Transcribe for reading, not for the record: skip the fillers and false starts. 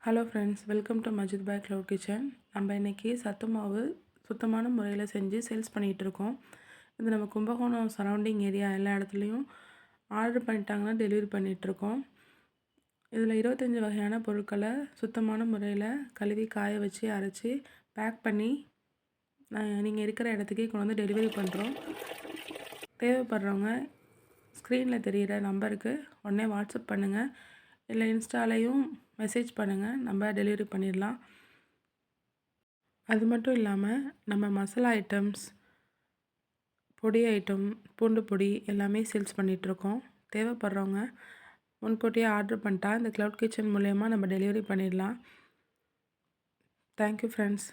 Hello friends, welcome to Majid bye cloud kitchen. நம்ம இன்றைக்கி சத்து மாவு சுத்தமான முறையில் செஞ்சு சேல்ஸ் பண்ணிகிட்ருக்கோம். இது நம்ம கும்பகோணம் சரௌண்டிங் ஏரியா எல்லா இடத்துலையும் ஆர்டர் பண்ணிட்டாங்கன்னா டெலிவரி பண்ணிகிட்ருக்கோம். இதில் 25 வகையான பொருட்களை சுத்தமான முறையில் கழுவி காய வச்சு அரைச்சி பேக் பண்ணி நீங்கள் இருக்கிற இடத்துக்கே கொண்டு வந்து டெலிவரி பண்ணுறோம். தேவைப்படுறவங்க ஸ்க்ரீனில் தெரிகிற நம்பருக்கு உடனே வாட்ஸ்அப் பண்ணுங்கள், இல்லை இன்ஸ்டாலையும் மெசேஜ் பண்ணுங்கள், நம்ம டெலிவரி பண்ணிடலாம். அது மட்டும் இல்லாமல் நம்ம மசாலா ஐட்டம்ஸ், பொடி ஐட்டம், பூண்டு பொடி எல்லாமே சேல்ஸ் பண்ணிகிட்ருக்கோம். தேவைப்படுறவங்க முன்கூட்டியே ஆர்டர் பண்ணிட்டா இந்த க்ளவுட் கிச்சன் மூலயமா நம்ம டெலிவரி பண்ணிடலாம். Thank you friends.